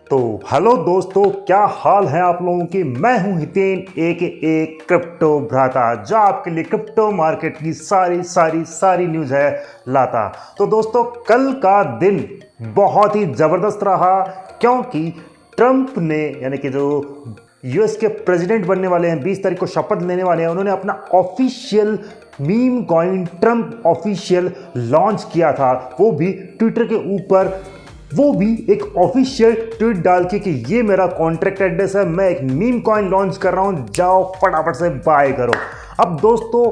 तो हेलो दोस्तों, क्या हाल है आप लोगों की। मैं हूं हितेन एक क्रिप्टो भ्राता, जो आपके लिए क्रिप्टो मार्केट की सारी न्यूज़ है लाता। तो दोस्तों, कल का दिन बहुत ही ज़बरदस्त रहा, क्योंकि ट्रंप ने, यानी कि जो यूएस के प्रेसिडेंट बनने वाले हैं, 20 तारीख को शपथ लेने वाले हैं, उन्होंने अपना official meme coin Trump official launch किया था, वो भी ट्विटर के ऊपर, वो भी एक ऑफिशियल ट्वीट डाल के कि ये मेरा कॉन्ट्रैक्ट एड्रेस है, मैं एक मीम कॉइन लॉन्च कर रहा हूं, जाओ फटाफट से बाय करो। अब दोस्तों,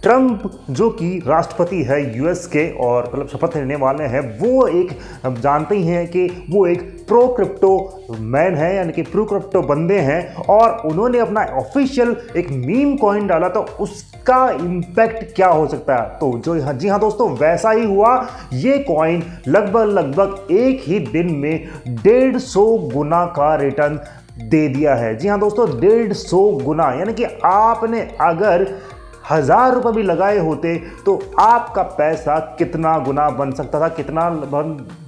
ट्रंप जो कि राष्ट्रपति है यूएस के और मतलब शपथ लेने वाले हैं, वो एक, हम जानते ही हैं कि वो एक प्रो क्रिप्टो मैन है, यानी कि प्रो क्रिप्टो बंदे हैं, और उन्होंने अपना ऑफिशियल एक मीम कॉइन डाला, तो उसका इम्पैक्ट क्या हो सकता है। तो जो जी हाँ दोस्तों, वैसा ही हुआ। ये कॉइन लगभग एक ही दिन में 150 गुना का रिटर्न दे दिया है। जी हाँ दोस्तों, 150 गुना, यानी कि आपने अगर 1000 रुपये भी लगाए होते तो आपका पैसा कितना गुना बन सकता था, कितना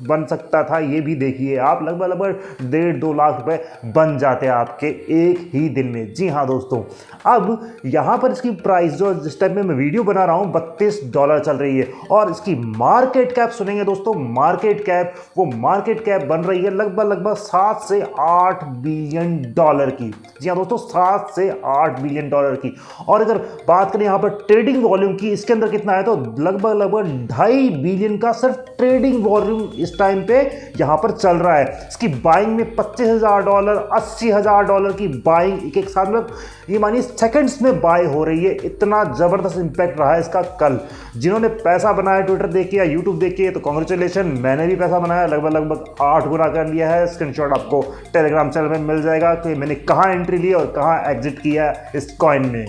बन सकता था, ये भी देखिए आप। लगभग 1.5-2 लाख रुपए बन जाते आपके एक ही दिन में। जी हाँ दोस्तों, अब यहाँ पर इसकी प्राइस जो जिस टाइम में मैं वीडियो बना रहा हूँ $32 चल रही है, और इसकी मार्केट कैप सुनेंगे दोस्तों, मार्केट कैप बन रही है लगभग 7 से 8 बिलियन डॉलर की। जी हाँ दोस्तों, 7 से 8 बिलियन डॉलर की। और अगर बात करें यहाँ पर ट्रेडिंग वॉल्यूम की, इसके अंदर कितना है, तो लगभग 2.5 बिलियन का सिर्फ ट्रेडिंग वॉल्यूम इस टाइम पे यहाँ पर चल रहा है। इसकी बाइंग में $25,000 $80,000 की बाइंग एक साथ में, ये मानिए सेकंड्स में बाय हो रही है। इतना जबरदस्त इंपैक्ट रहा है इसका। कल जिन्होंने पैसा बनाया ट्विटर देख के या यूट्यूब देख के, तो कांग्रेचुलेशन, मैंने भी पैसा बनाया, लगभग 8 गुना कर लिया है। स्क्रीनशॉट आपको टेलीग्राम चैनल में मिल जाएगा कि मैंने कहाँ एंट्री ली और कहाँ एग्जिट किया इस कॉइन में।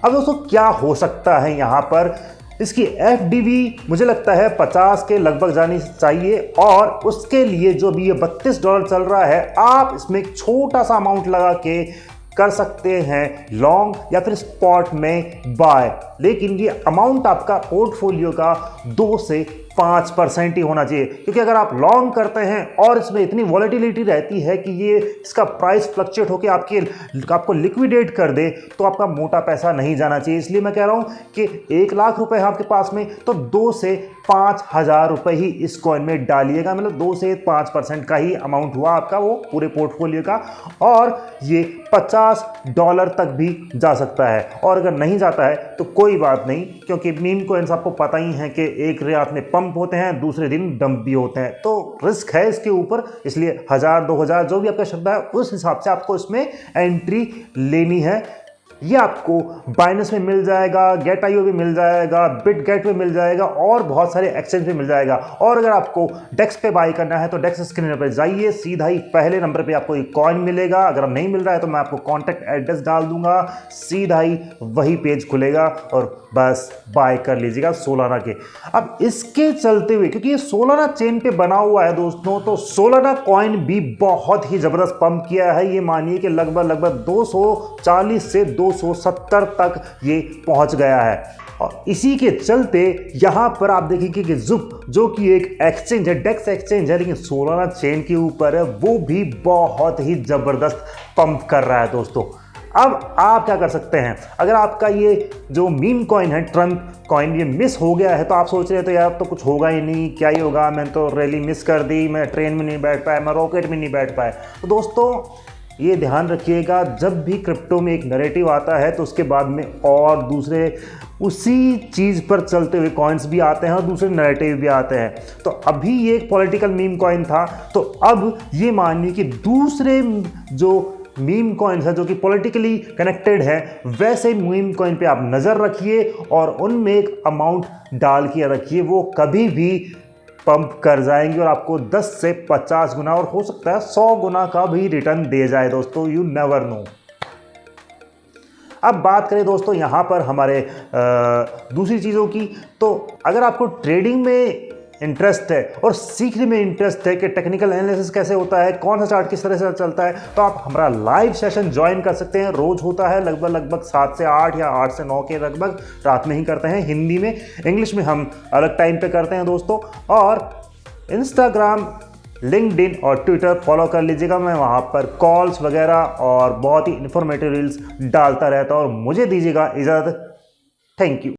अब दोस्तों, क्या हो सकता है यहाँ पर, इसकी FDV मुझे लगता है 50 के लगभग जानी चाहिए, और उसके लिए जो भी ये $32 चल रहा है, आप इसमें एक छोटा सा अमाउंट लगा के कर सकते हैं लॉन्ग या फिर स्पॉट में बाय। लेकिन ये अमाउंट आपका पोर्टफोलियो का 2 से 5% ही होना चाहिए, क्योंकि अगर आप लॉन्ग करते हैं और इसमें इतनी वॉलेटिलिटी रहती है कि ये इसका प्राइस फ्लक्चुएट होकर आपको लिक्विडेट कर दे, तो आपका मोटा पैसा नहीं जाना चाहिए। इसलिए मैं कह रहा हूं कि 1 लाख रुपए है आपके पास में, तो 2 से 5,000 रुपए ही इस कॉइन में डालिएगा। मतलब 2 से 5% का ही अमाउंट हुआ आपका वो पूरे पोर्टफोलियो का, और ये $50 तक भी जा सकता है। और अगर नहीं जाता है तो कोई बात नहीं, क्योंकि मीम कॉइन्स आपको पता ही है कि एक रात में पंप होते हैं, दूसरे दिन डंप भी होते हैं, तो रिस्क है इसके ऊपर। इसलिए 1000-2000 जो भी आपका श्रद्धा है, उस हिसाब से आपको इसमें एंट्री लेनी है। ये आपको बाइनेंस में मिल जाएगा, गेट.io भी मिल जाएगा, बिटगेट में मिल जाएगा, और बहुत सारे एक्सचेंज पे मिल जाएगा। और अगर आपको डेक्स पे बाई करना है तो डेक्स स्क्रीन पर जाइए, सीधा ही पहले नंबर पे आपको एक कॉइन मिलेगा। अगर नहीं मिल रहा है तो मैं आपको कॉन्टैक्ट एड्रेस डाल दूंगा, सीधा ही वही पेज खुलेगा और बस बाय कर लीजिएगा सोलाना के। अब इसके चलते हुए, क्योंकि ये सोलाना चेन पे बना हुआ है दोस्तों, तो सोलाना कॉइन भी बहुत ही जबरदस्त पंप किया है। ये मानिए कि लगभग 240 से 270 तक ये पहुंच गया है। और इसी के चलते यहां पर आप देखेंगे कि ज़ुप, जो कि एक एक्सचेंज है, डेक्स एक्सचेंज है, लेकिन सोलाना चेन के ऊपर है, वो भी बहुत ही जबरदस्त पंप कर रहा है दोस्तों। अब आप क्या कर सकते हैं, अगर आपका ये जो मीम कॉइन है, ट्रंप कॉइन, ये मिस हो गया है, तो आप सोच रहे हैं तो यार तो कुछ होगा ही नहीं, क्या ही होगा, मैंने तो रैली मिस कर दी, मैं ट्रेन में नहीं बैठ पाया, मैं रॉकेट में नहीं बैठ पाया। तो दोस्तों, ये ध्यान रखिएगा, जब भी क्रिप्टो में एक नैरेटिव आता है तो उसके बाद में और दूसरे उसी चीज़ पर चलते हुए कॉइन्स भी आते हैं और दूसरे नैरेटिव भी आते हैं। तो अभी ये एक पॉलिटिकल मीम कॉइन था, तो अब ये मानिए कि दूसरे जो मीम कॉइन्स है जो कि पॉलिटिकली कनेक्टेड है, वैसे मीम कॉइन पे आप नज़र रखिए और उनमें एक अमाउंट डाल के रखिए। वो कभी भी पंप कर जाएंगे और आपको 10 से 50 गुना, और हो सकता है 100 गुना का भी रिटर्न दे जाए दोस्तों, यू नेवर नो। अब बात करें दोस्तों यहाँ पर हमारे दूसरी चीज़ों की, तो अगर आपको ट्रेडिंग में इंटरेस्ट है और सीखने में इंटरेस्ट है कि टेक्निकल एनालिसिस कैसे होता है, कौन सा चार्ट किस तरह से चलता है, तो आप हमारा लाइव सेशन ज्वाइन कर सकते हैं। रोज होता है लगभग 7 से 8 या 8 से 9 के लगभग, रात में ही करते हैं हिंदी में। इंग्लिश में हम अलग टाइम पे करते हैं दोस्तों। और इंस्टाग्राम लिंक्डइन और ट्विटर फॉलो कर लीजिएगा। मैं वहाँ पर कॉल्स वगैरह और बहुत ही इन्फॉर्मेटिव रील्स डालता रहता हूँ। और मुझे दीजिएगा इजाज़त। Thank you.